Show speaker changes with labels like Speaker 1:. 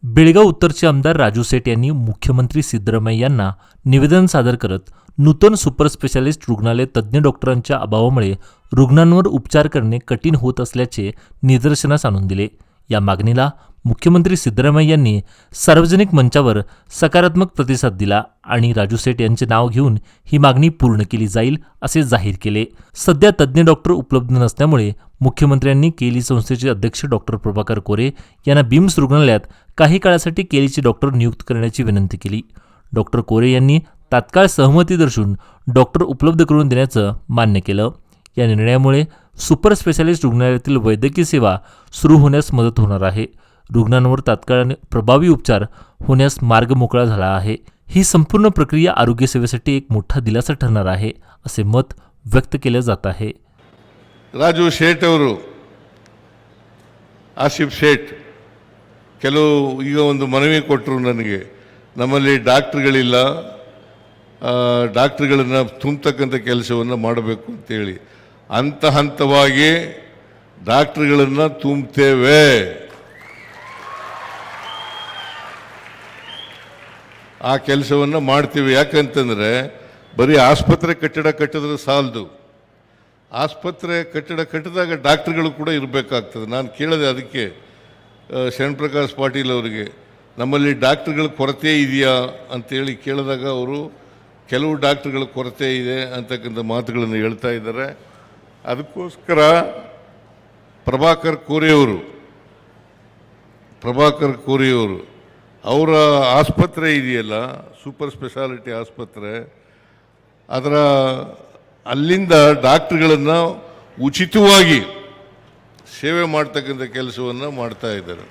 Speaker 1: बेळगाव उत्तरचे आमदार राजू सेठ यांनी मुख्यमंत्री सिद्धरामय्या यांना निवेदन सादर करत नूतन सुपर स्पेशालिस्ट रुग्णालय तज्ज्ञ डॉक्टरांच्या अभावामुळे रुग्णांवर उपचार करणे कठीण होत असल्याचे निदर्शनास आणून दिले। या मागणीला मुख्यमंत्री सिद्धरामय्या यांनी सार्वजनिक मंचावर सकारात्मक प्रतिसाद दिला आणि राजू सेठ यांचे नाव घेऊन ही मागणी पूर्ण केली जाईल असे जाहीर केले। सध्या तज्ज्ञ डॉक्टर उपलब्ध नसल्यामुळे मुख्यमंत्र्यांनी केली संस्थेचे अध्यक्ष डॉक्टर प्रभाकर कोरे यांना बिम्स रुग्णालयात काही काळासाठी केलीचे डॉक्टर नियुक्त करण्याची विनंती केली। डॉक्टर कोरे यांनी तात्काळ सहमती दर्शवून डॉक्टर उपलब्ध करून देण्याचं मान्य केलं। या निर्णयामुळे सुपर स्पेशालिस्ट रुग्णालयातील वैद्यकीय सेवा सुरू होण्यास मदत होणार आहे। रुग्णांवर तात्काळ प्रभावी उपचार होण्यास मार्ग मोकळा झाला आहे। ही संपूर्ण प्रक्रिया आरोग्य सेवेसाठी एक मोठा दिलासा ठरणार आहे असे मत व्यक्त केले जात आहे।
Speaker 2: ರಾಜು ಶೇಟ್ ಅವರು ಆಸಿಫ್ ಶೇಟ್ ಕೆಲವು ಈಗ ಒಂದು ಮನವಿ ಕೊಟ್ಟರು ನನಗೆ, ನಮ್ಮಲ್ಲಿ ಡಾಕ್ಟರ್ಗಳಿಲ್ಲ, ಡಾಕ್ಟರ್ಗಳನ್ನು ತುಂಬತಕ್ಕಂಥ ಕೆಲಸವನ್ನು ಮಾಡಬೇಕು ಅಂತೇಳಿ ಹಂತ ಹಂತವಾಗಿ ಡಾಕ್ಟರ್ಗಳನ್ನು ತುಂಬುತ್ತೇವೆ। ಆ ಕೆಲಸವನ್ನು ಮಾಡ್ತೀವಿ। ಯಾಕಂತಂದರೆ ಬರೀ ಆಸ್ಪತ್ರೆ ಕಟ್ಟಡ ಕಟ್ಟಿದ್ರೆ ಸಾಲದು, ಆಸ್ಪತ್ರೆ ಕಟ್ಟಡ ಕಟ್ಟಿದಾಗ ಡಾಕ್ಟರ್ಗಳು ಕೂಡ ಇರಬೇಕಾಗ್ತದೆ। ನಾನು ಕೇಳಿದೆ ಅದಕ್ಕೆ ಶರಣ್ ಪ್ರಕಾಶ್ ಪಾಟೀಲ್ ಅವರಿಗೆ, ನಮ್ಮಲ್ಲಿ ಡಾಕ್ಟರ್ಗಳ ಕೊರತೆ ಇದೆಯಾ ಅಂತೇಳಿ ಕೇಳಿದಾಗ ಅವರು ಕೆಲವು ಡಾಕ್ಟರ್ಗಳ ಕೊರತೆ ಇದೆ ಅಂತಕ್ಕಂಥ ಮಾತುಗಳನ್ನು ಹೇಳ್ತಾ ಇದ್ದಾರೆ। ಅದಕ್ಕೋಸ್ಕರ ಪ್ರಭಾಕರ್ ಕೋರೆಯವರು ಅವರ ಆಸ್ಪತ್ರೆ ಇದೆಯಲ್ಲ, ಸೂಪರ್ ಸ್ಪೆಷಾಲಿಟಿ ಆಸ್ಪತ್ರೆ, ಅದರ ಅಲ್ಲಿಂದ ಡಾಕ್ಟರ್ಗಳನ್ನು ಉಚಿತವಾಗಿ ಸೇವೆ ಮಾಡ್ತಕ್ಕಂಥ ಕೆಲಸವನ್ನು ಮಾಡ್ತಾ ಇದ್ದಾರೆ।